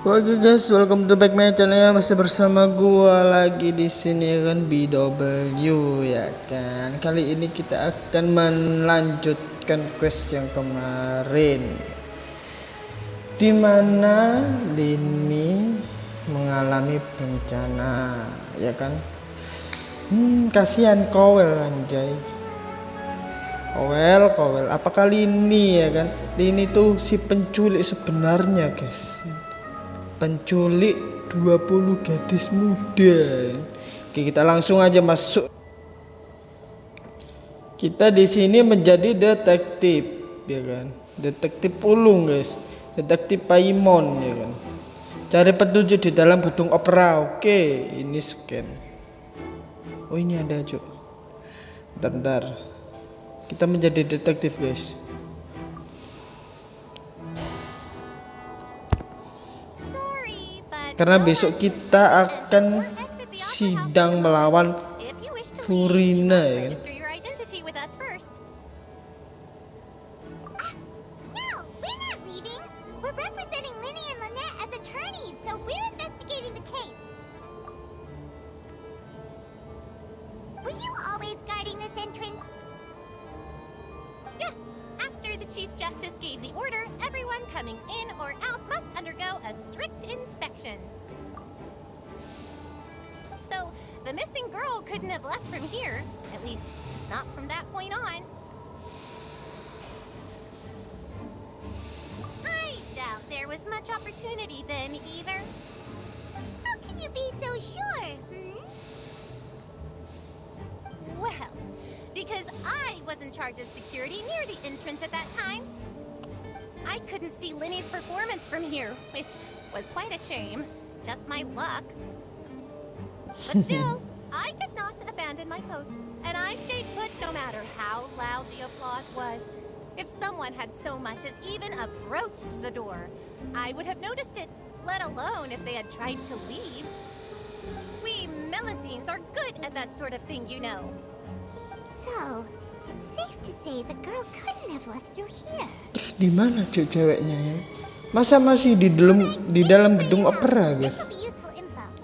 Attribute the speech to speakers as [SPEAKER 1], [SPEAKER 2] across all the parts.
[SPEAKER 1] Oke guys, welcome to back my channel. Masih bersama gua lagi di sini kan BW ya kan. Kali ini kita akan melanjutkan quest yang kemarin, dimana Lyney mengalami bencana ya kan. Kasihan Kowel anjay. Kowel apakah Lyney ya kan? Lyney tuh si penculik sebenarnya guys, penculik 20 gadis muda. Oke, kita langsung aja masuk. Kita di sini menjadi detektif ya kan, detektif ulung guys, detektif Paimon ya kan. Cari petunjuk di dalam gedung opera. Oke, ini scan. Oh ini ada cuk. Bentar. Kita menjadi detektif guys. Karena besok kita akan sidang melawan Furina ya kan.
[SPEAKER 2] Chief Justice gave the order, everyone coming in or out must undergo a strict inspection. So, the missing girl couldn't have left from here, at least not from that point on. I doubt there was much opportunity then either. How can you be so sure? Well, because I was in charge of security near the entrance at that time. I couldn't see Lyney's performance from here, which was quite a shame. Just my luck. But still, I did not abandon my post, and I stayed put no matter how loud the applause was. If someone had so much as even approached the door, I would have noticed it, let alone if they had tried to leave. We Melusines are good at that sort of thing, you know.
[SPEAKER 3] So, it's safe to say the girl couldn't have left through here.
[SPEAKER 1] Terus di mana cuk ceweknya ya? Masa masih di dalam gedung opera guys?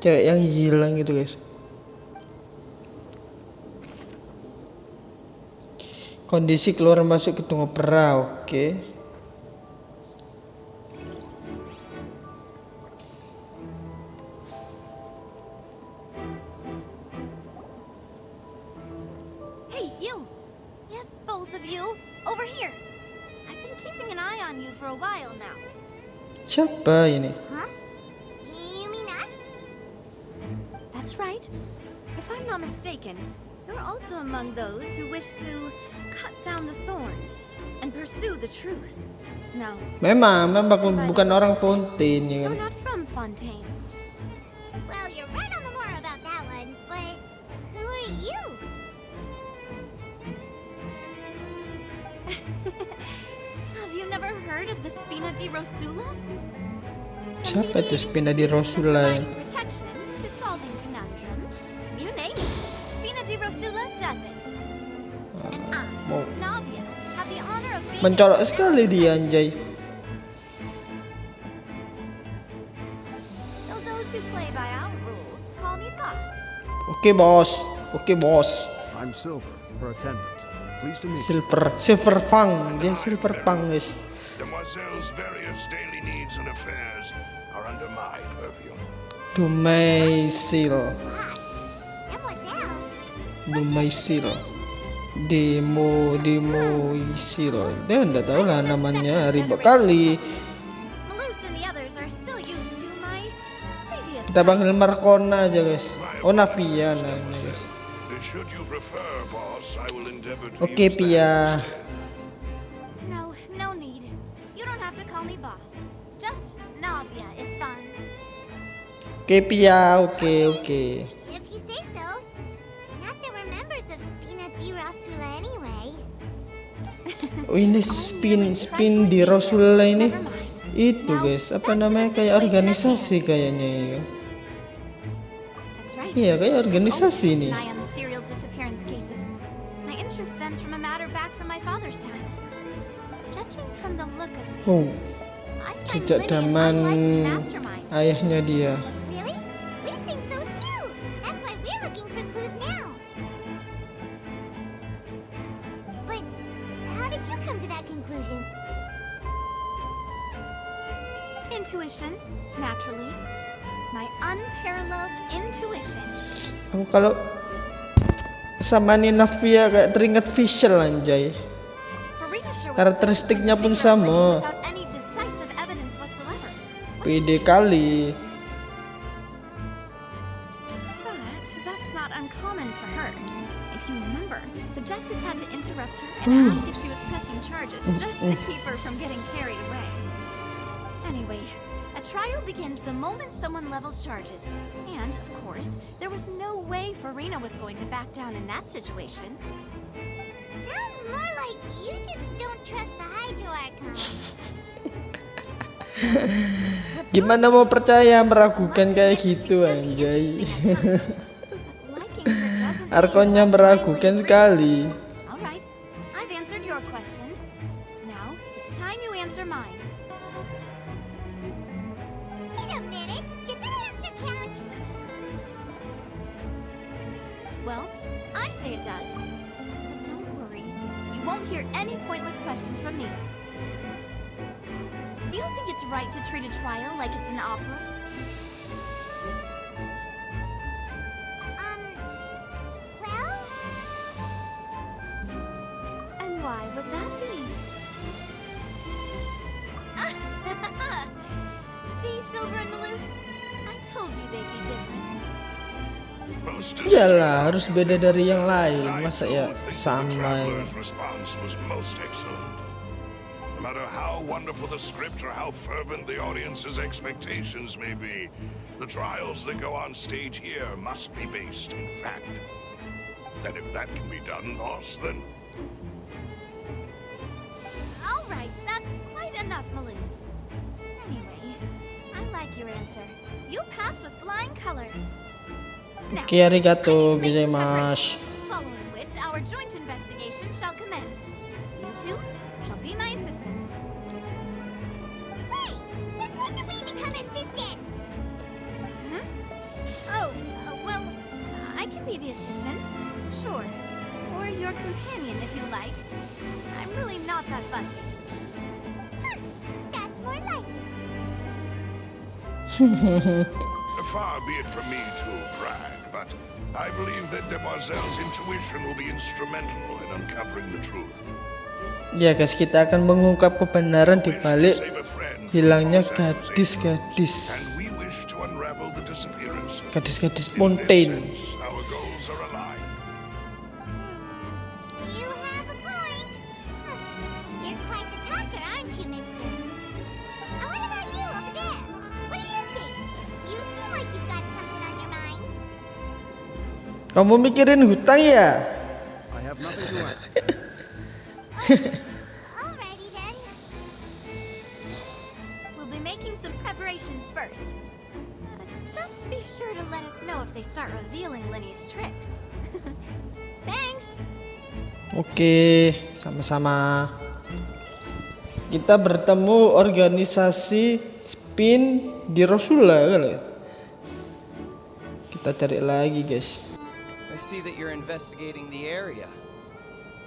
[SPEAKER 1] Cewek yang hilang itu guys. Kondisi keluar masuk gedung opera, oke.
[SPEAKER 2] Hey, you! Yes, both of you! Over here! I've been keeping an eye on you for a while now.
[SPEAKER 1] Siapa ini?
[SPEAKER 3] Huh? You mean us?
[SPEAKER 4] That's right. If I'm not mistaken, you're also among those who wish to cut down the thorns and pursue the truth. No.
[SPEAKER 1] Memang bukan orang Fontaine ya kan.
[SPEAKER 4] You're not from Fontaine.
[SPEAKER 3] Well, you're right on the more about that one, but who are you?
[SPEAKER 4] Have you never heard of the Spina di Rosula?
[SPEAKER 1] Siapa itu Spina di Rosula?
[SPEAKER 4] Protection to solving conundrums. You name it. Spina di Rosula does it. And I, Navia, have the honor of being
[SPEAKER 1] Mencolok sekali dia anjay.
[SPEAKER 4] Though those who play by our rules call me boss.
[SPEAKER 1] Oke bos.
[SPEAKER 5] I'm Silver, her attendant. Pleased to meet you.
[SPEAKER 1] Silver Fang, dia Silver Fang guys.
[SPEAKER 6] Demoiselle's various daily needs and affairs are under my purview.
[SPEAKER 1] Domicil. Demoisil. Dia enggak tahu lah namanya, ribet kali.
[SPEAKER 4] Malus and the others are still used to my previous
[SPEAKER 1] Kita panggil Marcona aja guys. Oh Navia namanya guys.
[SPEAKER 6] Should you prefer, boss, I will endeavor to
[SPEAKER 1] Oke
[SPEAKER 6] use
[SPEAKER 1] Pia.
[SPEAKER 6] that instead.
[SPEAKER 4] No need. You don't have to call me boss. Just Navia is fine.
[SPEAKER 1] Oke Pia, oke.
[SPEAKER 3] If you say so. Not that we're members of Spina di Rosula anyway.
[SPEAKER 1] Oh ini spin di Rasulullah ini. Itu guys, apa namanya, kayak organisasi kayaknya ya.
[SPEAKER 4] That's right.
[SPEAKER 1] Iya kayak organisasi ini.
[SPEAKER 4] An eye on the serial disappearance cases. My interest stems from a matter back from my father's time. Judging from the look of
[SPEAKER 1] Oh.
[SPEAKER 4] things, I find
[SPEAKER 1] sejak
[SPEAKER 4] Lyney an
[SPEAKER 1] zaman
[SPEAKER 4] unlikely mastermind.
[SPEAKER 1] ayahnya dia.
[SPEAKER 3] Really? We think so too. That's why we're looking for clues now. But how did you come to that conclusion?
[SPEAKER 4] Intuition, naturally. My unparalleled intuition.
[SPEAKER 1] Aku kalau sama Nina Via kayak teringat Visual anjay.
[SPEAKER 4] Farina sure was
[SPEAKER 1] Karakteristiknya pun
[SPEAKER 4] figured out Lyney
[SPEAKER 1] sama.
[SPEAKER 4] without any decisive evidence whatsoever. Wasn't
[SPEAKER 1] Pede
[SPEAKER 4] she?
[SPEAKER 1] kali.
[SPEAKER 4] But that's not uncommon for her. If you remember, the justice had to interrupt her and ask if she was pressing charges just to keep her from getting carried away. Anyway, a trial begins the moment someone levels charges. And, of course, there was no way Farina was going to back down in that situation.
[SPEAKER 3] Sounds more like you just don't trust the Hydro Archon.
[SPEAKER 4] What's
[SPEAKER 1] Gimana mau percaya meragukan
[SPEAKER 4] Must
[SPEAKER 1] kayak
[SPEAKER 4] admit that she
[SPEAKER 1] gitu
[SPEAKER 4] can be
[SPEAKER 1] anjay.
[SPEAKER 4] interesting at times. But liking her doesn't mean
[SPEAKER 1] Arkonnya
[SPEAKER 4] that I
[SPEAKER 1] meragukan
[SPEAKER 4] blindly
[SPEAKER 1] sekali.
[SPEAKER 4] agree. All right, I've answered your question. Now it's time you answer mine.
[SPEAKER 3] Wait a minute. Did that answer count?
[SPEAKER 4] Well, I say it does. But don't worry, you won't hear any pointless questions from me. Do you think it's right to treat a trial like it's an opera?
[SPEAKER 3] Well,
[SPEAKER 4] And why would that be? See, Silver and Maloose? I told you they'd be different.
[SPEAKER 6] Most
[SPEAKER 1] Iyalah, harus beda dari yang lain.
[SPEAKER 6] I
[SPEAKER 1] Masa
[SPEAKER 6] too
[SPEAKER 1] ya
[SPEAKER 6] think the
[SPEAKER 1] sama ya.
[SPEAKER 6] traveler's response was most excellent. No matter how wonderful the script or how fervent the audience's expectations may be, the trials that go on stage here must be based in fact. And if that can be done, boss, then
[SPEAKER 4] All right, that's quite enough, Maloose. Anyway, I like your answer. You pass with flying colors. Now,
[SPEAKER 1] Oke, arigato
[SPEAKER 4] I need to make some
[SPEAKER 1] gozaimasu.
[SPEAKER 4] preparations, following which our joint investigation shall commence. You two shall be my assistants.
[SPEAKER 3] wait. Since when did we become assistants?
[SPEAKER 4] Hmm? Oh, well, I can be the assistant, sure. Or your companion, if you like. I'm really not that fussy.
[SPEAKER 3] That's more like it.
[SPEAKER 6] far be it from me to brag, but I believe that Demoiselle's intuition will be instrumental in uncovering the truth.
[SPEAKER 1] Ya guys, kita akan mengungkap kebenaran di
[SPEAKER 6] Wish to
[SPEAKER 1] balik
[SPEAKER 6] save a friend from
[SPEAKER 1] hilangnya
[SPEAKER 6] false accusations,
[SPEAKER 1] gadis-gadis.
[SPEAKER 6] and we wish to unravel the disappearance.
[SPEAKER 1] Gadis-gadis
[SPEAKER 6] In this
[SPEAKER 1] Fontaine.
[SPEAKER 6] sense, our goals are aligned.
[SPEAKER 3] You have a point. You're quite the talker, aren't you, mister? And what about you over there? What do you think? You seem like you've got something on your mind.
[SPEAKER 1] Kamu mikirin hutang ya?
[SPEAKER 5] I have nothing to add.
[SPEAKER 3] Alrighty then.
[SPEAKER 4] We'll be making some preparations first. Just be sure to let us know if they start revealing Lyney's tricks. Thanks!
[SPEAKER 1] Oke, sama-sama. Kita bertemu organisasi spin di Rosula kali. Kita cari lagi, guys.
[SPEAKER 7] I see that you're investigating the area.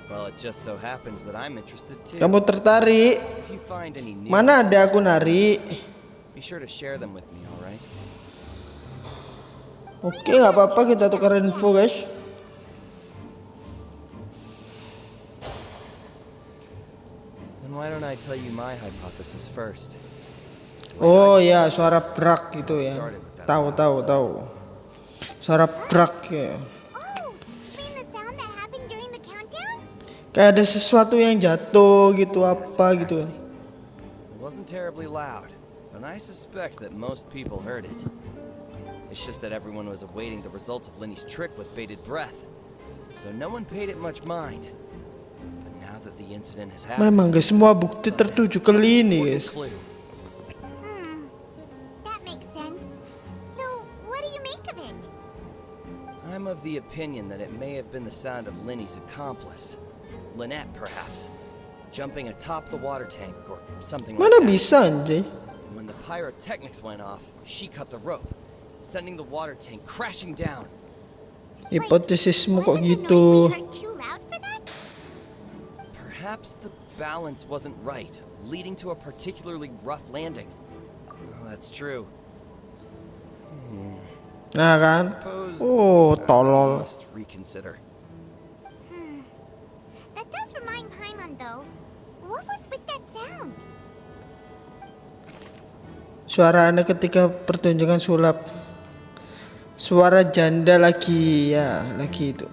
[SPEAKER 7] Well, it just so happens that I'm interested too.
[SPEAKER 1] Kamu tertarik?
[SPEAKER 7] If you find any new
[SPEAKER 1] Mana ada aku nari?
[SPEAKER 7] be sure to share them with me, all right?
[SPEAKER 1] Oke, nggak apa-apa, kita tukar info, guys.
[SPEAKER 7] Then why don't I tell you my hypothesis first?
[SPEAKER 1] Oh ya, suara brak gitu ya. Tahu. Suara brak ya.
[SPEAKER 3] Oh, you mean the sound that happened during the countdown?
[SPEAKER 1] Kayak ada sesuatu yang jatuh gitu, apa gitu.
[SPEAKER 7] It wasn't terribly loud, and I suspect that most people heard it. It's just that everyone was awaiting the results of Lyney's trick with bated breath, so no one paid it much mind. But now that the incident has happened,
[SPEAKER 1] Memang guys, semua bukti tertuju ke Lyney,
[SPEAKER 7] important
[SPEAKER 1] guys.
[SPEAKER 7] clue.
[SPEAKER 3] That makes sense. So, what do you make of it?
[SPEAKER 7] I'm of the opinion that it may have been the sound of Lyney's accomplice. Lynette, perhaps. jumping atop the water tank or something like
[SPEAKER 1] Mana
[SPEAKER 7] that.
[SPEAKER 1] bisa anjay?
[SPEAKER 7] And when the pyrotechnics went off, she cut the rope, sending the water tank crashing down.
[SPEAKER 1] Hipotesismu kok
[SPEAKER 3] Wasn't the
[SPEAKER 1] gitu?
[SPEAKER 3] noise we heard too loud for that?
[SPEAKER 7] Perhaps the balance wasn't right, leading to a particularly rough landing. Well, that's true.
[SPEAKER 1] Nah kan?
[SPEAKER 7] Suppose
[SPEAKER 1] Oh,
[SPEAKER 7] I
[SPEAKER 1] tolol.
[SPEAKER 7] must reconsider.
[SPEAKER 3] That does remind Paimon though. What was with that sound?
[SPEAKER 1] Suara aneh ketika pertunjukan sulap. Suara janda lagi ya, lagi itu.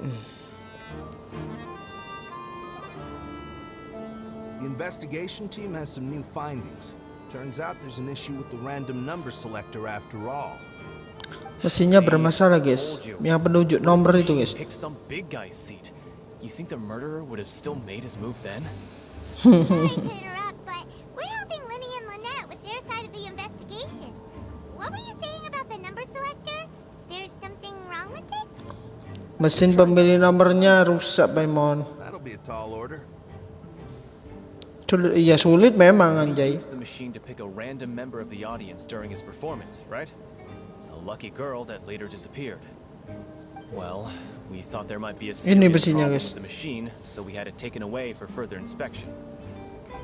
[SPEAKER 8] The investigation team has some new findings. Turns out there's an issue with the random number selector after all.
[SPEAKER 1] Mesinnya bermasalah guys. Yang penunjuk nomor itu guys.
[SPEAKER 9] Picked some big guy's seat. You think the murderer would have still made his move then?
[SPEAKER 3] Sorry to interrupt, but we're helping Lyney and Lynette with their side of the investigation. What were you saying about the number selector? There's something wrong with it?
[SPEAKER 1] Mesin pemilih nomornya rusak, Paimon.
[SPEAKER 8] That'll be a tall order.
[SPEAKER 1] Iya sulit memang
[SPEAKER 9] He
[SPEAKER 1] anjay.
[SPEAKER 9] used the machine to pick a random member of the audience during his performance, right? A lucky girl that later disappeared. Well, we thought there might be a
[SPEAKER 1] Ini
[SPEAKER 9] serious
[SPEAKER 1] besinya,
[SPEAKER 9] problem
[SPEAKER 1] guys.
[SPEAKER 9] with the machine, so we had it taken away for further inspection.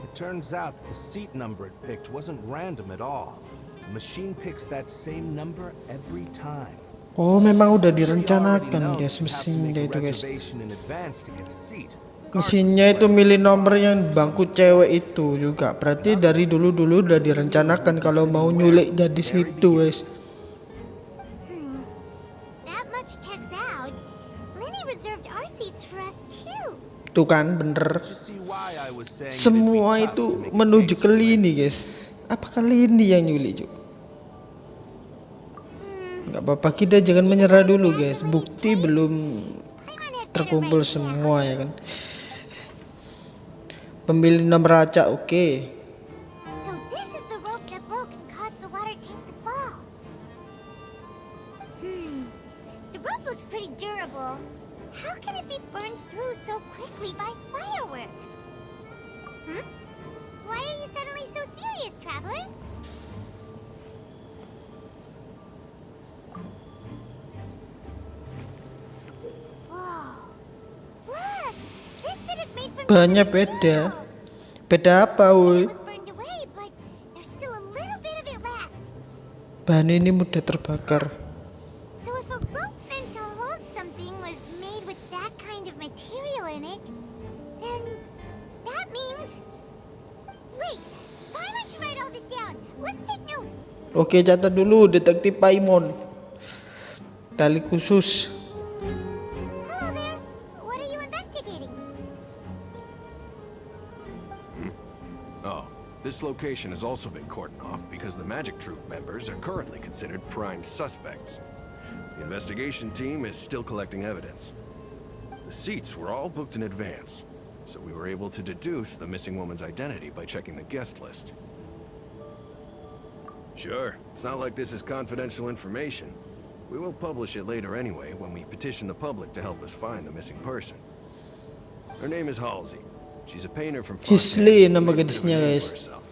[SPEAKER 8] It turns out that the seat number it picked wasn't random at all. The machine picks that same number every time.
[SPEAKER 1] Oh, memang udah
[SPEAKER 8] I'm sure you already
[SPEAKER 1] direncanakan
[SPEAKER 8] know
[SPEAKER 1] guys
[SPEAKER 8] that you have to
[SPEAKER 1] mesinnya
[SPEAKER 8] make a
[SPEAKER 1] itu guys.
[SPEAKER 8] reservation in advance to get a seat.
[SPEAKER 1] Mesinnya itu milih nomor yang bangku cewek itu juga. Berarti dari dulu-dulu udah direncanakan kalau mau nyulik gadis itu guys.
[SPEAKER 3] That much checks out. Lyney reserved our seats for us too.
[SPEAKER 1] Tuh kan bener.
[SPEAKER 8] You see why I was saying
[SPEAKER 1] Semua
[SPEAKER 8] it'd be tough
[SPEAKER 1] itu
[SPEAKER 8] to make a
[SPEAKER 1] menuju
[SPEAKER 8] case
[SPEAKER 1] ke
[SPEAKER 8] for Lyney.
[SPEAKER 1] Lyney guys. Apakah Lyney yang nyulik juga? Gak apa-apa, kita jangan menyerah dulu guys. Bukti belum
[SPEAKER 3] Paimon had better
[SPEAKER 1] terkumpul
[SPEAKER 3] write it down.
[SPEAKER 1] semua ya kan. Pemilih nomor acak oke.
[SPEAKER 3] So this is the rope that broke and caused the water tank to fall. The rope looks pretty durable. How can it be burned through so quickly by fireworks? Why are you suddenly so serious, traveler? Whoa. Look! This bit is made from
[SPEAKER 1] Bahannya
[SPEAKER 3] different
[SPEAKER 1] beda.
[SPEAKER 3] material.
[SPEAKER 1] Beda apa
[SPEAKER 3] It
[SPEAKER 1] woi?
[SPEAKER 3] was burned away, but there's still a little bit of it left.
[SPEAKER 1] Bahan ini mudah terbakar.
[SPEAKER 3] So if a rope meant to hold something was made with that kind of material in it, then that means... Wait, why don't you write all this down? Let's take notes.
[SPEAKER 1] Oke, catat dulu detektif Paimon. Tali khusus.
[SPEAKER 3] Hello there. What are you investigating?
[SPEAKER 5] Oh, this location has also been cordoned off because the Magic Troop members are currently considered prime suspects. The investigation team is still collecting evidence. The seats were all booked in advance, so we were able to deduce the missing woman's identity by checking the guest list. Sure, it's not like this is confidential information. We will publish it later anyway when we petition the public to help us find the missing person. Her name is Halsey. She's a painter from
[SPEAKER 1] Hisley
[SPEAKER 5] Fontana,
[SPEAKER 1] nama
[SPEAKER 5] who's made a bit of a
[SPEAKER 1] gadisnya,
[SPEAKER 5] name
[SPEAKER 1] guys.
[SPEAKER 5] for herself.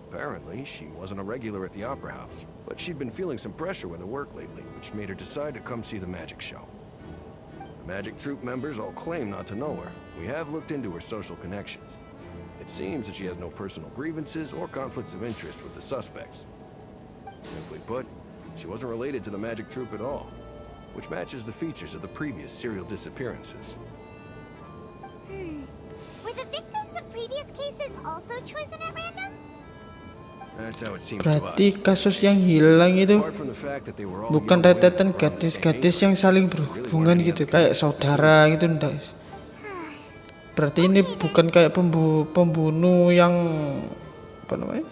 [SPEAKER 5] Apparently, she wasn't a regular at the Opera House, but she'd been feeling some pressure with her work lately, which made her decide to come see the magic show. The Magic Troop members all claim not to know her. We have looked into her social connections. It seems that she has no personal grievances or conflicts of interest with the suspects. Simply put, she wasn't related to the Magic Troop at all, which matches the features of the previous serial disappearances.
[SPEAKER 3] Were the victims of previous cases also chosen at random?
[SPEAKER 5] That's how it seems to
[SPEAKER 1] Berarti
[SPEAKER 5] us.
[SPEAKER 1] kasus yang hilang itu
[SPEAKER 5] Apart from the fact that they were all
[SPEAKER 1] bukan
[SPEAKER 5] young women
[SPEAKER 1] rentetan
[SPEAKER 5] who were on the same
[SPEAKER 1] gadis-gadis
[SPEAKER 5] age,
[SPEAKER 1] yang saling
[SPEAKER 5] there really
[SPEAKER 1] berhubungan
[SPEAKER 5] weren't any
[SPEAKER 1] gitu
[SPEAKER 5] other
[SPEAKER 1] kayak
[SPEAKER 5] connections
[SPEAKER 1] saudara gitu enggak. Berarti ini bukan kayak pembunuh yang apa namanya?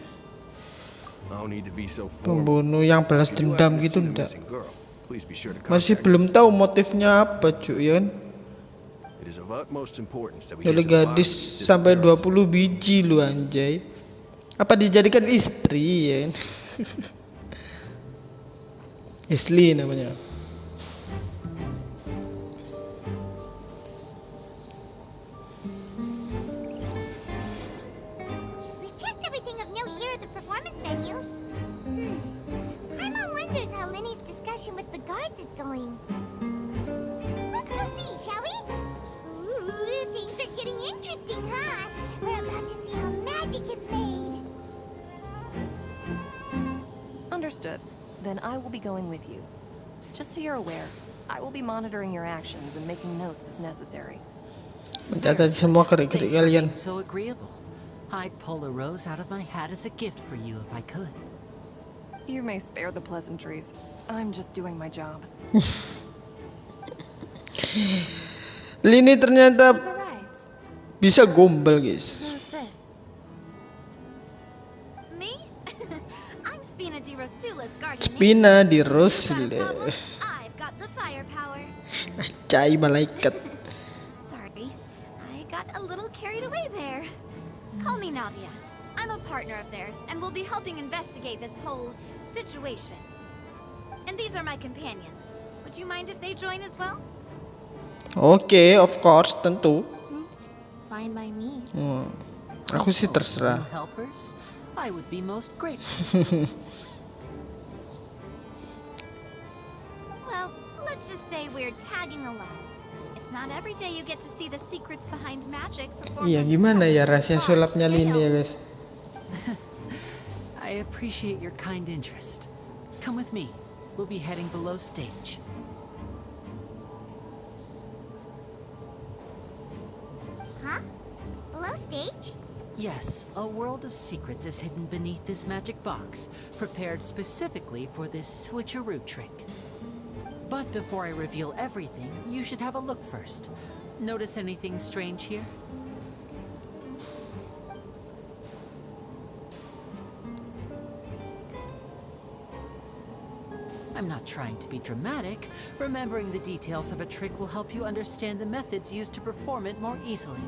[SPEAKER 5] No need to be so formal.
[SPEAKER 1] Pembunuh yang balas
[SPEAKER 5] If you
[SPEAKER 1] dendam
[SPEAKER 5] happen to
[SPEAKER 1] gitu
[SPEAKER 5] see the
[SPEAKER 1] enggak.
[SPEAKER 5] missing girl, please be sure to
[SPEAKER 1] Masih
[SPEAKER 5] contact
[SPEAKER 1] belum
[SPEAKER 5] us.
[SPEAKER 1] tahu motifnya apa cuy ya kan.
[SPEAKER 5] It is of utmost importance that we
[SPEAKER 1] Oleh
[SPEAKER 5] get to the bottom of
[SPEAKER 1] gadis
[SPEAKER 5] these
[SPEAKER 1] sampai
[SPEAKER 5] disappearances.
[SPEAKER 1] 20 biji lu anjay. Apa dijadikan istri ya kan? Isli namanya.
[SPEAKER 3] guards is going. Let's go see, shall we? Ooh, things are getting interesting, huh? We're about to see how magic is made.
[SPEAKER 10] Understood. Then I will be going with you. Just so you're aware, I will be monitoring your actions and making notes as necessary.
[SPEAKER 1] Mencatat semua gerak-gerik
[SPEAKER 11] Thanks for
[SPEAKER 1] kalian.
[SPEAKER 11] being so agreeable. I'd pull a rose out of my hat as a gift for you if I could.
[SPEAKER 10] You may spare the pleasantries. I'm just doing my job.
[SPEAKER 1] Lyney ternyata
[SPEAKER 2] You've arrived.
[SPEAKER 1] bisa gombal, guys.
[SPEAKER 2] Who's this?
[SPEAKER 4] Me? I'm Spina di Rosula's guardian.
[SPEAKER 1] Spina di
[SPEAKER 4] Got a
[SPEAKER 1] Rosule.
[SPEAKER 4] problem? I've got the firepower.
[SPEAKER 1] Cai malaikat.
[SPEAKER 4] Sorry, I got a little carried away there. Call me Navia. I'm a partner of theirs, and will be helping investigate this whole situation. And these are my companions. Would you mind if they join as well?
[SPEAKER 1] Oke, of course, tentu.
[SPEAKER 2] Fine by me.
[SPEAKER 1] Aku sih terserah.
[SPEAKER 11] New helpers? I would be most grateful.
[SPEAKER 4] Well, let's just say we're tagging along. It's not every day you get to see the secrets behind magic.
[SPEAKER 1] Iya, gimana ya rahasia sulapnya Lyney ya, guys?
[SPEAKER 11] I appreciate your kind interest. Come with me. We'll be heading below stage.
[SPEAKER 3] Huh? Below stage?
[SPEAKER 11] Yes, a world of secrets is hidden beneath this magic box, prepared specifically for this switcheroo trick. But before I reveal everything, you should have a look first. Notice anything strange here? I'm not trying to be dramatic. Remembering the details of a trick will help you understand the methods used to perform it more easily.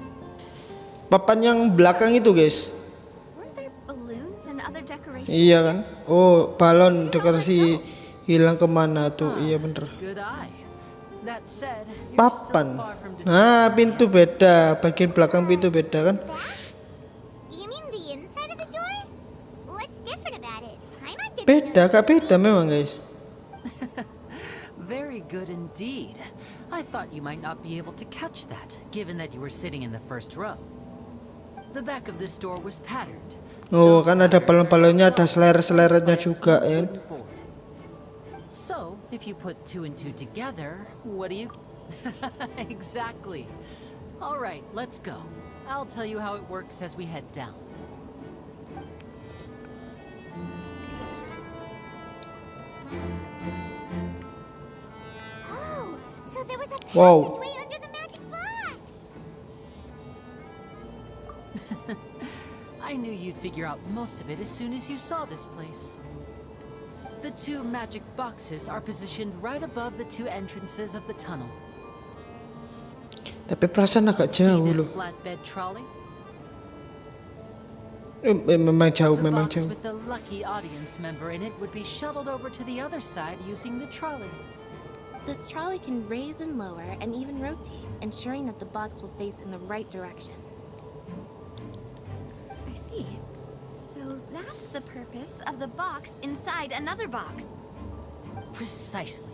[SPEAKER 1] Papan yang belakang itu, guys.
[SPEAKER 4] Weren't there balloons and other decorations?
[SPEAKER 1] Iya kan? Oh, balon dekorasi hilang kemana tuh? Iya bener.
[SPEAKER 11] Good eye. That said, you're
[SPEAKER 1] Papan.
[SPEAKER 11] still far from
[SPEAKER 1] Nah,
[SPEAKER 11] deciding
[SPEAKER 1] pintu
[SPEAKER 11] the answer.
[SPEAKER 1] beda. Bagian belakang pintu beda kan?
[SPEAKER 3] You mean the inside of the door? What's different about it? I'm not
[SPEAKER 1] Beda, kak beda memang, guys.
[SPEAKER 11] Very good indeed. I thought you might not be able to catch that, given that you were sitting in the first row. The back of this door was patterned.
[SPEAKER 1] Oh,
[SPEAKER 11] Those
[SPEAKER 1] kan ada
[SPEAKER 11] patterns are
[SPEAKER 1] balon-balonnya, ada
[SPEAKER 11] clockwork
[SPEAKER 1] seler-selernya
[SPEAKER 11] placed by a
[SPEAKER 1] juga
[SPEAKER 11] smooth
[SPEAKER 1] ya.
[SPEAKER 11] wooden board. So, if you put two and two together, what do you... Exactly. All right, let's go. I'll tell you how it works as we head down.
[SPEAKER 3] Oh, so there was a
[SPEAKER 1] Wow.
[SPEAKER 3] passageway under the magic box.
[SPEAKER 11] I knew you'd figure out most of it as soon as you saw this place. The two magic boxes are positioned right above the two entrances of the tunnel.
[SPEAKER 1] Tapi perasaan agak
[SPEAKER 11] See
[SPEAKER 1] jauh
[SPEAKER 11] this
[SPEAKER 1] loh.
[SPEAKER 11] flatbed trolley?
[SPEAKER 1] Memang jauh,
[SPEAKER 11] The
[SPEAKER 1] memang
[SPEAKER 11] box
[SPEAKER 1] jauh.
[SPEAKER 11] with the lucky audience member in it would be shuttled over to the other side using the trolley.
[SPEAKER 2] This trolley can raise and lower and even rotate, ensuring that the box will face in the right direction.
[SPEAKER 4] I see. So that's the purpose of the box inside another box.
[SPEAKER 11] Precisely.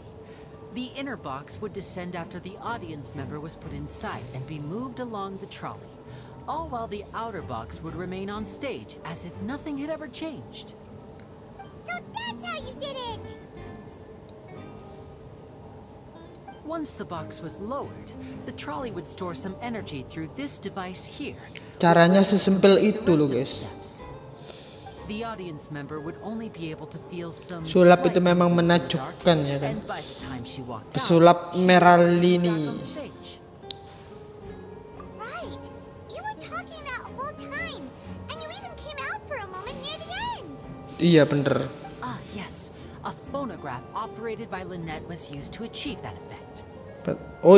[SPEAKER 11] The inner box would descend after the audience member was put inside and be moved along the trolley, all while the outer box would remain on stage as if nothing had ever changed.
[SPEAKER 3] So that's how you did it.
[SPEAKER 11] Once the box was lowered, the trolley would store some energy through this device here.
[SPEAKER 1] Caranya
[SPEAKER 11] which would
[SPEAKER 1] sesimpel
[SPEAKER 11] complete the
[SPEAKER 1] itu loh,
[SPEAKER 11] rest of the
[SPEAKER 1] guys.
[SPEAKER 11] steps. The audience member would only be able to feel some
[SPEAKER 1] Sulap itu
[SPEAKER 11] slight
[SPEAKER 1] memang
[SPEAKER 11] movements in the dark,
[SPEAKER 1] menakjubkan ya kan.
[SPEAKER 11] and by the time she walked out,
[SPEAKER 1] Pesulap
[SPEAKER 11] she
[SPEAKER 1] Merah
[SPEAKER 11] would be
[SPEAKER 1] Lyney.
[SPEAKER 11] back on stage.
[SPEAKER 3] Right. You were talking that whole time, and you even came out for a moment near the end.
[SPEAKER 1] Iya bener.
[SPEAKER 11] Ah, yes. A phonograph operated by Lynette was used to achieve that effect.
[SPEAKER 1] Oh,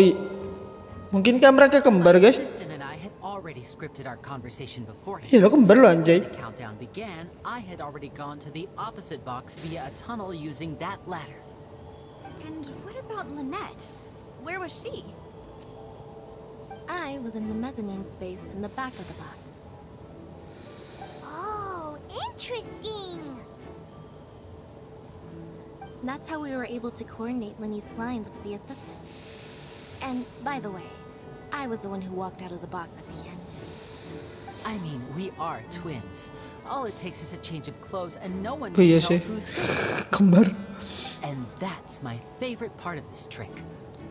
[SPEAKER 1] mungkinkah mereka kembar,
[SPEAKER 11] My
[SPEAKER 1] guys?
[SPEAKER 11] assistant and I had already scripted our conversation beforehand.
[SPEAKER 1] Iya lo kembar lo anjay.
[SPEAKER 11] When the countdown began, I had already gone to the opposite box via a tunnel using that ladder.
[SPEAKER 4] And what about Lynette? Where was she?
[SPEAKER 2] I was in the mezzanine space in the back of the box.
[SPEAKER 3] Oh, interesting.
[SPEAKER 12] That's how we were able to coordinate Lyney's lines with the assistant. And by the way, I was the one who walked out of the box at the end.
[SPEAKER 11] I mean, we are twins. All it takes is a change of clothes and no one
[SPEAKER 1] Oh iya
[SPEAKER 11] can tell
[SPEAKER 1] sih,
[SPEAKER 11] who's who.
[SPEAKER 1] kembar.
[SPEAKER 11] And that's my favorite part of this trick.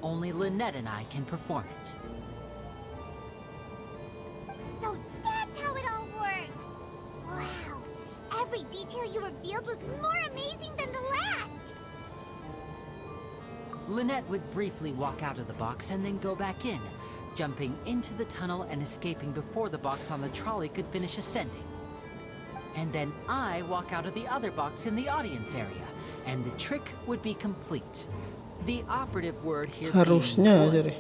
[SPEAKER 11] Only Lynette and I can perform it.
[SPEAKER 3] So that's how it all worked. Wow. Every detail you revealed was more amazing than the last.
[SPEAKER 11] Lynette would briefly walk out of the box and then go back in, jumping into the tunnel and escaping before the box on the trolley could finish ascending. And then I walk out of the other box in the audience area, and the trick would be complete. The operative word here
[SPEAKER 1] Harusnya
[SPEAKER 11] being
[SPEAKER 1] aja
[SPEAKER 11] would.
[SPEAKER 1] deh.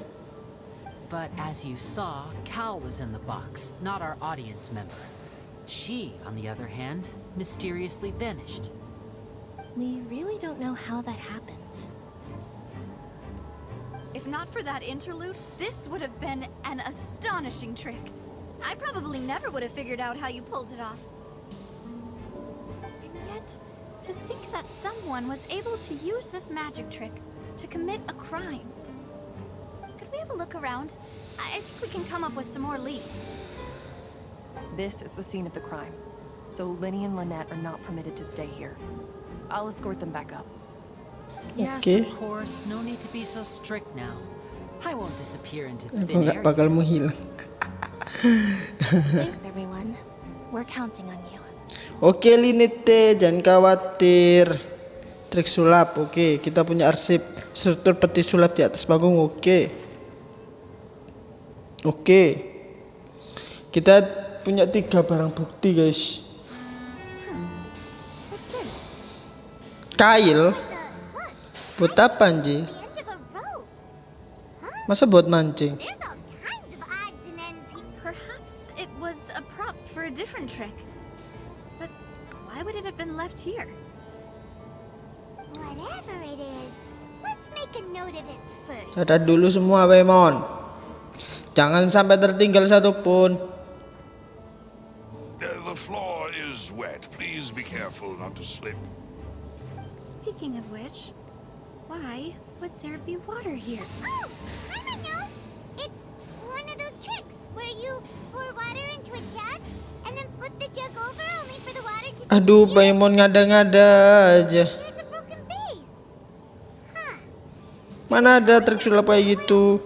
[SPEAKER 11] But as you saw, Cal was in the box, not our audience member. She, on the other hand, mysteriously vanished.
[SPEAKER 12] We really don't know how that happened.
[SPEAKER 4] If not for that interlude, this would have been an astonishing trick. I probably never would have figured out how you pulled it off. And yet, to think that someone was able to use this magic trick to commit a crime. Could we have a look around? I think we can come up with some more leads.
[SPEAKER 10] This is the scene of the crime, so Lyney and Lynette are not permitted to stay here. I'll escort them back up.
[SPEAKER 11] Yes,
[SPEAKER 1] Okay.
[SPEAKER 11] of course. No need to be so strict now. I won't disappear into
[SPEAKER 1] Aku
[SPEAKER 11] thin
[SPEAKER 1] nggak
[SPEAKER 11] air.
[SPEAKER 1] bakal menghilang.
[SPEAKER 12] Thanks everyone. We're counting on you.
[SPEAKER 1] Oke Linete, jangan khawatir. Trik sulap, oke. Kita punya arsip struktur peti sulap di atas panggung, oke. Oke. Kita punya 3 barang bukti guys.
[SPEAKER 4] What's this?
[SPEAKER 1] Kail. Buat apa anjing?
[SPEAKER 3] The end of a rope.
[SPEAKER 1] Masa buat mancing?
[SPEAKER 3] There's all kinds of odds and ends here.
[SPEAKER 4] Perhaps it was a prop for a different trick. But why would it have been left here?
[SPEAKER 3] Whatever it is, let's make a note of it first.
[SPEAKER 1] Catat dulu semua Paimon. Jangan sampai tertinggal satupun.
[SPEAKER 6] The floor is wet. Please be careful not to slip.
[SPEAKER 4] Speaking of which, why would there be water here?
[SPEAKER 3] Oh, I know. It's one of those tricks where you pour water into a jug and then flip the jug over only for the water to
[SPEAKER 1] Aduh,
[SPEAKER 3] disappear.
[SPEAKER 1] Paimon ngada-ngada aja.
[SPEAKER 3] Here's a broken vase. Huh.
[SPEAKER 1] Mana ada trik sulap kayak gitu?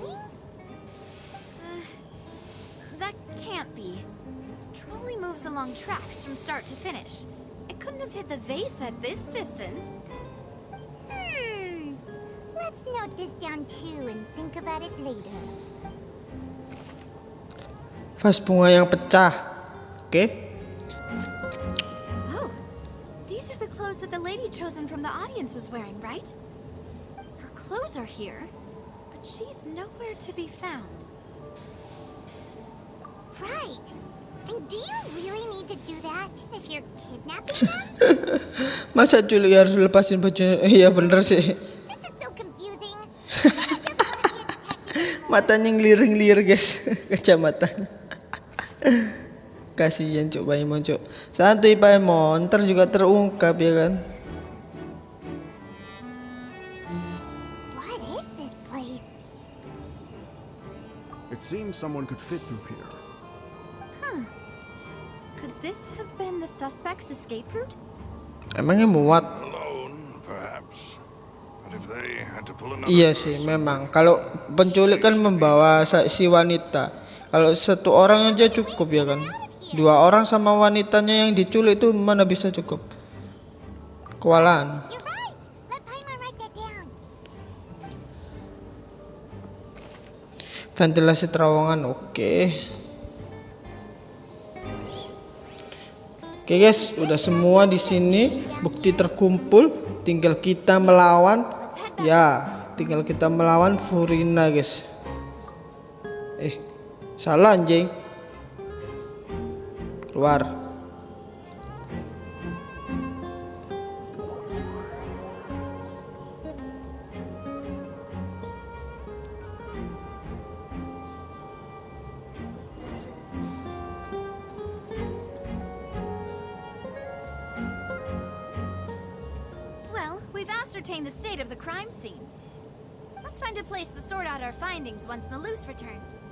[SPEAKER 4] That can't be. The trolley moves along tracks from start to finish. It couldn't have hit the vase at this distance.
[SPEAKER 3] Let's note this down too and think about it later.
[SPEAKER 1] Vas bunga yang pecah. Oke.
[SPEAKER 4] Oh, these are the clothes that the lady chosen from the audience was wearing, right? Her clothes are here, but she's nowhere to be found.
[SPEAKER 3] Right. And do you really need to do that if you're kidnapping them?
[SPEAKER 1] Masa culik harus lepasin baju? Iya bener sih.
[SPEAKER 3] This is so confusing. I just want to be a detective anymore.
[SPEAKER 1] Matanya ngeliring-lirir guys. Kacamatanya. Kasihan cuk Paimon cuk. Santuy Paimon, ntar juga terungkap ya kan.
[SPEAKER 3] What is this place?
[SPEAKER 13] It seems someone could fit through here.
[SPEAKER 4] Could this have been the suspect's escape route?
[SPEAKER 1] Emangnya muat?
[SPEAKER 6] Alone, perhaps. But if they had to pull another
[SPEAKER 1] Iya sih
[SPEAKER 6] person
[SPEAKER 1] memang.
[SPEAKER 6] with
[SPEAKER 1] Kalau
[SPEAKER 6] them,
[SPEAKER 1] penculik kan membawa si wanita. Kalau satu orang aja cukup ya kan. 2 orang sama wanitanya yang diculik itu mana bisa cukup? Kewalahan.
[SPEAKER 3] You're right. Let Paimon write that down.
[SPEAKER 1] Ventilasi terowongan, oke. Oke guys, udah semua di sini, bukti terkumpul, tinggal kita melawan. Ya, tinggal kita melawan Furina guys. Salah anjing. Keluar.
[SPEAKER 4] Well, we've asked ascertain the state of the crime scene. Let's find a place to sort out our findings once Malus returns.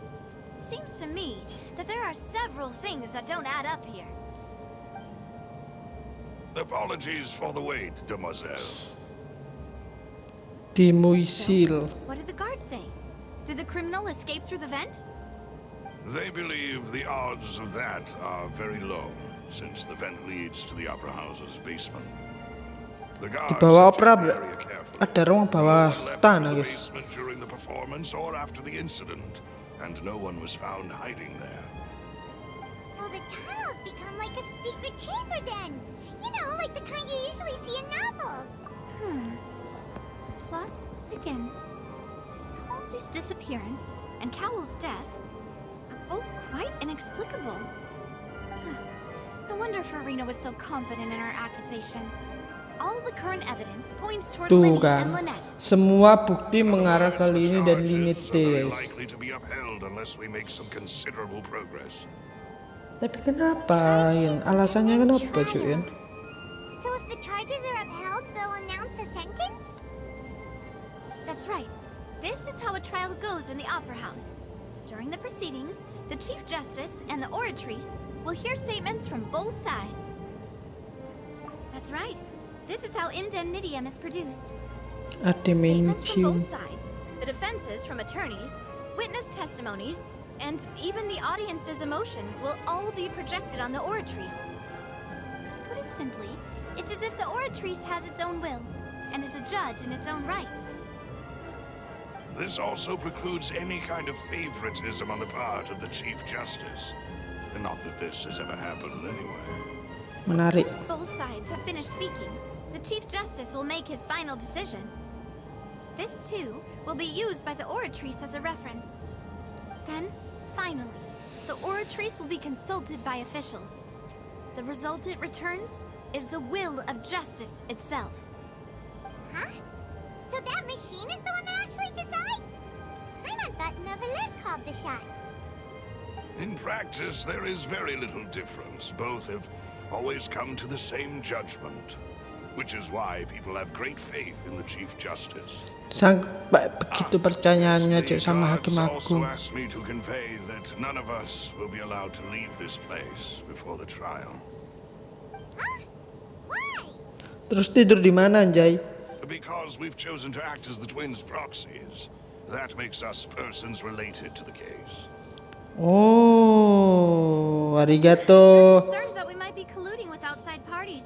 [SPEAKER 4] Seems to me that there are several things that don't add up here.
[SPEAKER 6] Apologies for the wait, demoiselle.
[SPEAKER 1] Dimuisil.
[SPEAKER 4] What did the guards say? Did the criminal escape through the vent?
[SPEAKER 6] They believe the odds of that are very low, since the vent leads to the Opera House's basement. The
[SPEAKER 1] Di
[SPEAKER 6] guards
[SPEAKER 1] bawah
[SPEAKER 6] searched
[SPEAKER 1] opera
[SPEAKER 6] the area carefully.
[SPEAKER 1] ada ruang bawah
[SPEAKER 6] No one left
[SPEAKER 1] tanah,
[SPEAKER 6] the
[SPEAKER 1] guys.
[SPEAKER 6] basement during the performance or after the incident, and no one was found hiding there.
[SPEAKER 3] So the tunnels become like a secret chamber then. You know, like the kind you usually see in novels.
[SPEAKER 4] Plot thickens. Halsey's disappearance and Cowell's death are both quite inexplicable. No wonder Farina was so confident in her accusation. All the current evidence points toward
[SPEAKER 1] Tuh
[SPEAKER 4] Lyney and
[SPEAKER 1] kan,
[SPEAKER 4] Lynette.
[SPEAKER 1] semua bukti mengarah ke
[SPEAKER 6] The
[SPEAKER 1] Lyney dan
[SPEAKER 6] charges
[SPEAKER 1] Lyney,
[SPEAKER 6] are very
[SPEAKER 1] guys.
[SPEAKER 6] likely to be upheld unless we make some considerable progress.
[SPEAKER 1] Tapi kenapa, Yan? Alasannya kenapa, cuy, Yan?
[SPEAKER 3] So if the charges are upheld, they'll announce a sentence?
[SPEAKER 4] That's right. This is how a trial goes in the Opera House. During the proceedings, the Chief Justice and the oratrice will hear statements from both sides. That's right. This is how indemnitium is produced. Statements from
[SPEAKER 1] Adimentium.
[SPEAKER 4] both sides, the defenses from attorneys, witness testimonies, and even the audience's emotions will all be projected on the oratrice. To put it simply, it's as if the oratrice has its own will and is a judge in its own right.
[SPEAKER 6] This also precludes any kind of favoritism on the part of the Chief Justice. And not that this has ever happened anyway.
[SPEAKER 1] Menarik.
[SPEAKER 4] Once both sides have finished speaking, the Chief Justice will make his final decision. This, too, will be used by the oratrice as a reference. Then, finally, the oratrice will be consulted by officials. The result it returns is the will of justice itself.
[SPEAKER 3] Huh? So that machine is the one that actually decides? I thought Novelette called the shots.
[SPEAKER 6] In practice, there is very little difference. Both have always come to the same judgment, which is why people have great faith in the Chief Justice.
[SPEAKER 1] Begitu percayaannya, cuy, sama
[SPEAKER 6] The
[SPEAKER 1] hakim
[SPEAKER 6] guards
[SPEAKER 1] agung.
[SPEAKER 6] also asked me to convey that none of us will be allowed to leave this place before the trial.
[SPEAKER 3] Huh? Why?
[SPEAKER 1] Terus tidur di mana, Anjay?
[SPEAKER 6] Because we've chosen to act as the twins' proxies. That makes us persons related to the case.
[SPEAKER 1] Oh, arigato.
[SPEAKER 4] Concerned that we might be colluding with outside parties,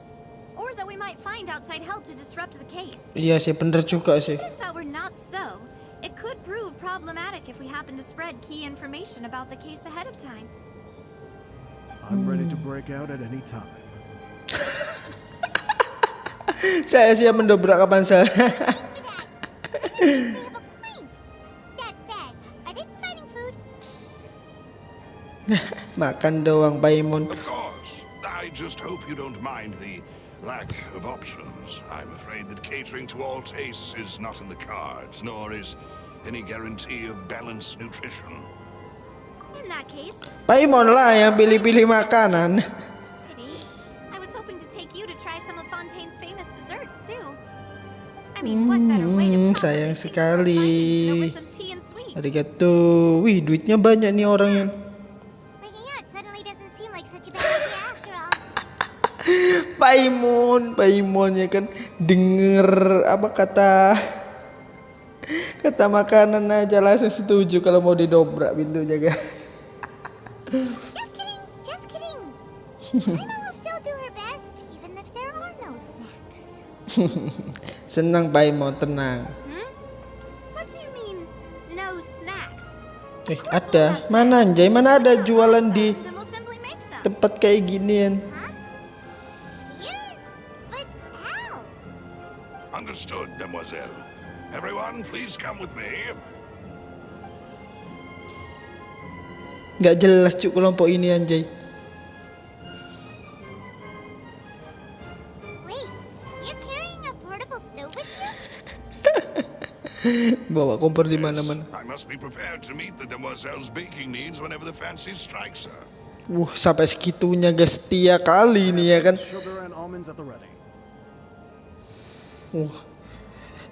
[SPEAKER 4] or that we might find outside help to disrupt the case.
[SPEAKER 1] Iya sih, bener juga sih.
[SPEAKER 4] If that were not so, it could prove problematic if we happen to spread key information about the case ahead of time.
[SPEAKER 13] I'm ready to break out at any time.
[SPEAKER 1] Saya siap mendobrak kapan saja.
[SPEAKER 3] They have a point. That said, are they providing food?
[SPEAKER 1] Makan doang, Paimon.
[SPEAKER 6] Of course. I just hope you don't mind the lack of options. I'm afraid that catering to all tastes is not in the cards, nor is any guarantee of balanced nutrition.
[SPEAKER 4] In that case,
[SPEAKER 1] Paimon lah yang pilih-pilih makanan.
[SPEAKER 4] pity. I was hoping to take you to try some of Fontaine's famous desserts too. I mean, what better way to
[SPEAKER 1] Sayang
[SPEAKER 4] properly feast our findings than over
[SPEAKER 1] sekali.
[SPEAKER 4] some tea and sweets?
[SPEAKER 1] Arigato. Wih, duitnya banyak nih orang yang.
[SPEAKER 3] Breaking out suddenly doesn't seem like such a bad idea after all.
[SPEAKER 1] Paimon ya kan denger apa kata makanan aja langsung setuju kalau mau didobrak pintunya, guys.
[SPEAKER 3] Just kidding. Lena will still do her best, even if there are no snacks.
[SPEAKER 1] Senang Paimon, tenang.
[SPEAKER 4] What do you mean, no snacks?
[SPEAKER 1] Ada. Mana Anjay? Mana ada jualan di
[SPEAKER 4] Then we'll simply make some.
[SPEAKER 1] tempat kayak ginian?
[SPEAKER 3] Here? But how?
[SPEAKER 6] Understood, demoiselle. Everyone, please come with me.
[SPEAKER 1] Nggak jelas cuk kelompok ini, Anjay.
[SPEAKER 3] Wait, you're carrying a portable stove with you?
[SPEAKER 1] Bawa kompor di mana-mana.
[SPEAKER 6] I must be prepared to meet the demoiselle's baking needs whenever the fancy strikes her.
[SPEAKER 1] Sampai segitunya, guys, setia kali ini ya kan.
[SPEAKER 13] Sugar and almonds at the ready.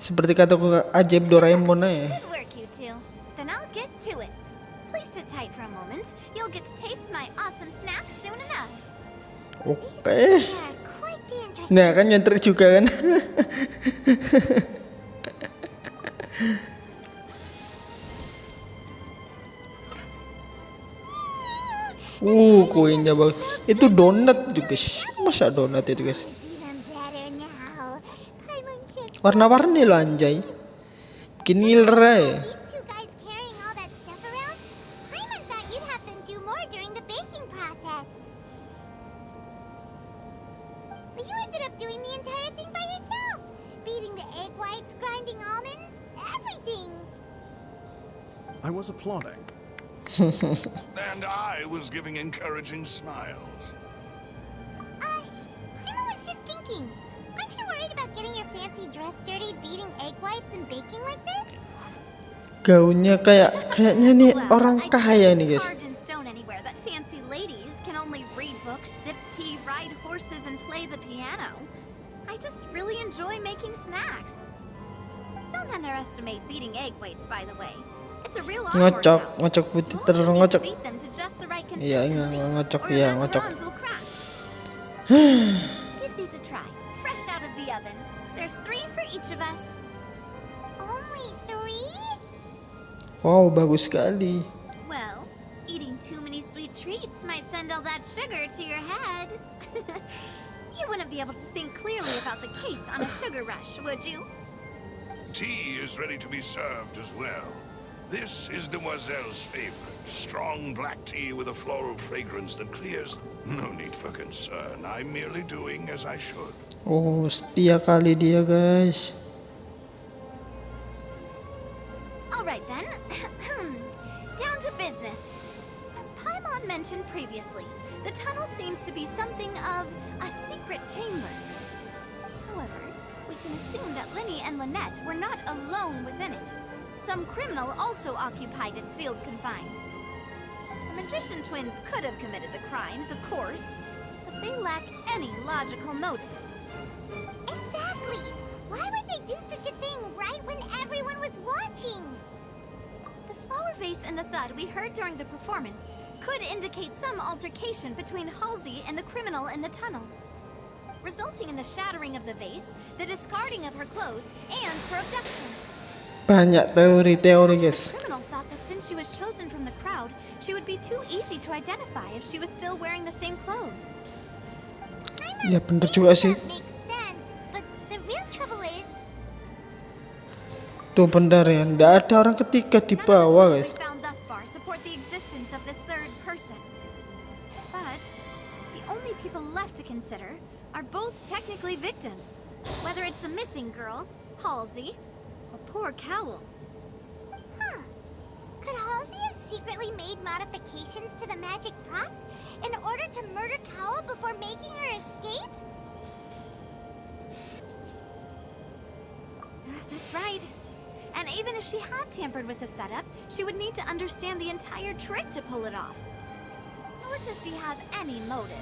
[SPEAKER 1] Seperti kataku ajaib Doraemon aja.
[SPEAKER 4] Good work, you two. Then I'll get to it. Please sit tight for a moment. You'll get to taste my awesome snack soon enough.
[SPEAKER 1] Oke.
[SPEAKER 3] Yeah, quite the interesting.
[SPEAKER 1] Nah kan nyentrik juga kan. Kuenya bagus. Itu donat juga guys. Masa donat itu guys?
[SPEAKER 3] Even better now. Paimon can't
[SPEAKER 1] Warna-warni loh anjay. Bikin ngiler aja.
[SPEAKER 3] these two guys carrying all that stuff around. Paimon thought you'd have them do more during the baking process. But you ended up doing the entire thing by yourself. Beating the egg whites, grinding almonds, everything.
[SPEAKER 13] I was applauding.
[SPEAKER 6] And I was giving encouraging smiles.
[SPEAKER 3] Paimon was just thinking. Aren't you worried about getting your fancy dress dirty beating egg whites and baking like this?
[SPEAKER 1] Gaunnya kayaknya nih orang kaya nih guys.
[SPEAKER 4] Carved in stone anywhere that fancy ladies can only read books, sip tea, ride horses, and play the piano. I just really enjoy making snacks. Don't underestimate beating egg whites, by the way. It's a real art workout.
[SPEAKER 1] Ngocok putih
[SPEAKER 4] You
[SPEAKER 1] terus
[SPEAKER 4] also need to
[SPEAKER 1] ngocok.
[SPEAKER 4] beat them to just the right
[SPEAKER 1] Iya,
[SPEAKER 4] consistency,
[SPEAKER 1] ngocok
[SPEAKER 4] or
[SPEAKER 1] ya,
[SPEAKER 4] your
[SPEAKER 1] ngocok.
[SPEAKER 4] macarons will crack. Give these a try, fresh out of the oven. There's 3 for each of us.
[SPEAKER 3] Only 3?
[SPEAKER 1] Wow, bagus sekali.
[SPEAKER 4] Well, eating too many sweet treats might send all that sugar to your head. You wouldn't be able to think clearly about the case on a sugar rush, would you?
[SPEAKER 6] Tea is ready to be served as well. This is Demoiselle's favorite. Strong black tea with a floral fragrance that clears. No need for concern. I'm merely doing as I should.
[SPEAKER 1] Oh, setia kali dia guys.
[SPEAKER 4] All right then. Down to business. As Paimon mentioned previously, the tunnel seems to be something of a secret chamber. However, we can assume that Lyney and Lynette were not alone within it. Some criminal also occupied its sealed confines. The magician twins could have committed the crimes, of course, but they lack any logical motive.
[SPEAKER 3] Exactly. Why would they do such a thing right when everyone was watching?
[SPEAKER 4] The flower vase and the thud we heard during the performance could indicate some altercation between Halsey and the criminal in the tunnel, resulting in the shattering of the vase, the discarding of her clothes, and her abduction.
[SPEAKER 1] Banyak teori-teori guys.
[SPEAKER 4] The criminal thought that since she was chosen from the crowd, she would be too easy to identify if she was still wearing the same clothes.
[SPEAKER 1] Ya bener juga sih.
[SPEAKER 3] That makes sense, but the real trouble is
[SPEAKER 1] Tuh bener ya, nggak ada orang ketiga di bawah guys.
[SPEAKER 4] Found thus far support the existence of this third person. But the only people left to consider are both technically victims, whether it's the missing girl, Halsey, or poor Cowell.
[SPEAKER 3] Huh. Could Halsey have secretly made modifications to the magic props in order to murder Cowell before making her escape?
[SPEAKER 4] That's right. And even if she had tampered with the setup, she would need to understand the entire trick to pull it off. Nor does she have any motive.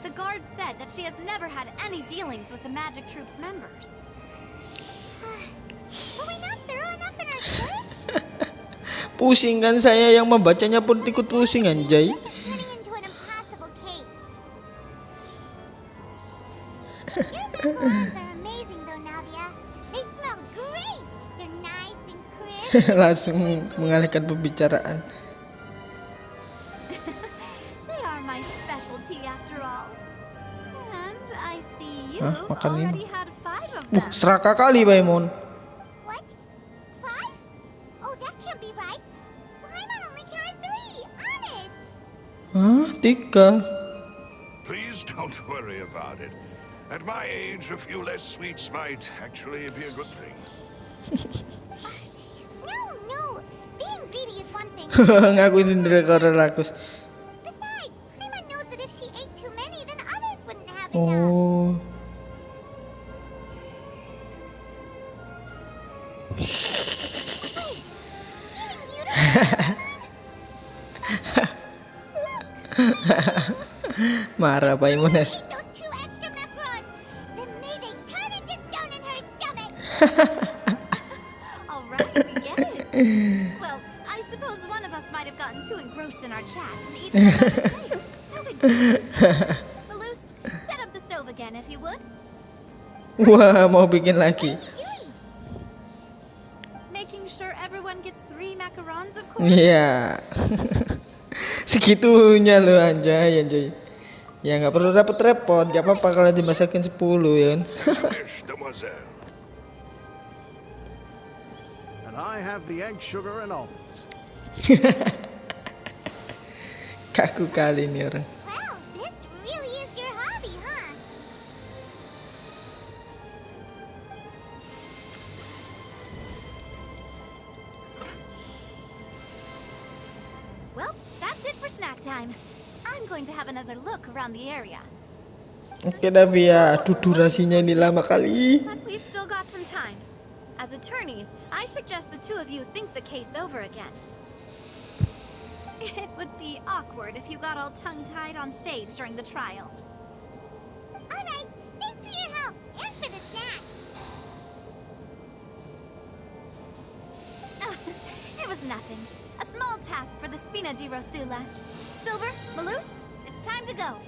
[SPEAKER 4] The guard said that she has never had any dealings with the magic troop's members.
[SPEAKER 3] Were we not thorough enough in our search?
[SPEAKER 1] Pusing kan saya, yang membacanya pun ikut pusing anjay.
[SPEAKER 3] This is turning into an impossible case. Your macarons are amazing though, Navia. They smell great. They're nice and crisp.
[SPEAKER 1] Langsung mengalihkan pembicaraan.
[SPEAKER 4] They are my specialty after all. And I see you
[SPEAKER 1] Hah, makan ini.
[SPEAKER 4] already had 5 of them.
[SPEAKER 1] Serakah kali Paimon.
[SPEAKER 3] What? 5? Oh, that can't be right. Paimon only counted 3. Honest.
[SPEAKER 1] Hah? 3?
[SPEAKER 6] Please don't worry about it. At my age, a few less sweets might actually be a good thing.
[SPEAKER 3] No. Being greedy is one thing.
[SPEAKER 1] Ngakuin sendiri karena rakus.
[SPEAKER 3] Besides, Paimon knows that if she ate too many, then others wouldn't have enough.
[SPEAKER 1] Oh.
[SPEAKER 3] Even you don't.
[SPEAKER 1] Marah Paimon es.
[SPEAKER 3] Eat those 2 extra macarons. Then may they turn into stone in her stomach.
[SPEAKER 4] Well, I suppose one of us might have gotten too engrossed in our chat and eaten about the same. No big deal. Malus, set up the stove again if you would.
[SPEAKER 1] Wah, mau bikin lagi.
[SPEAKER 4] Making sure everyone gets 3 macarons, of course.
[SPEAKER 1] Iya. Segitunya loh anjay. Ya nggak perlu repot-repot, nggak apa-apa kalau dimasakin 10 ya kan.
[SPEAKER 13] And I have the egg, sugar, and almonds.
[SPEAKER 1] Kaku kali nih orang.
[SPEAKER 3] Wow, this really is your hobby, huh?
[SPEAKER 4] Well, that's it for snack time. I'm going to have another look around the area.
[SPEAKER 1] Oke tapi ya, aduh durasinya ini lama kali.
[SPEAKER 4] But we've still got some time. As attorneys, I suggest the two of you think the case over again. It would be awkward if you got all tongue-tied on stage during the trial.
[SPEAKER 3] All right, thanks for your help and for the snacks.
[SPEAKER 4] It was nothing. A small task for the Spina di Rosula. Silver, Malus, it's time to go.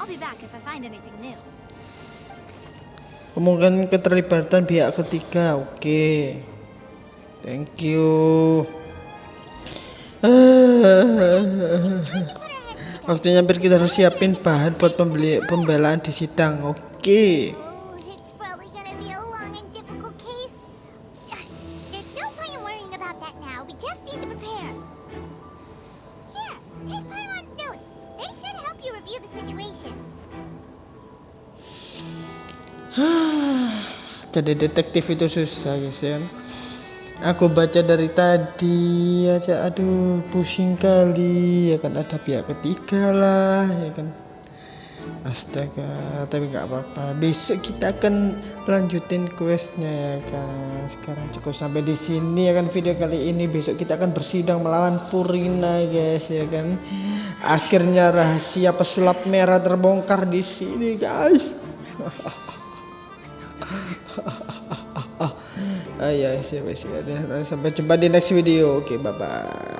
[SPEAKER 4] I'll be back if I find anything new.
[SPEAKER 1] Kemungkinan keterlibatan pihak ketiga, oke. Thank you. Waktunya hampir, kita harus siapin bahan buat pembelaan di sidang, oke.
[SPEAKER 3] It's probably gonna be a long and difficult case. There's no point in worrying about that now. We just need to prepare. Here, take Paimon's notes. They should help you review the situation.
[SPEAKER 1] Jadi detektif itu susah guys ya. Aku baca dari tadi aja, aduh pusing kali ya kan, ada pihak ketiga lah ya kan. Astaga, tapi nggak apa-apa. Besok kita akan lanjutin questnya ya kan. Sekarang cukup sampai di sini ya kan video kali ini. Besok kita akan bersidang melawan Purina guys ya kan. Akhirnya rahasia pesulap merah terbongkar di sini guys. Ayo siap. Sampai jumpa di next video. Oke, bye bye.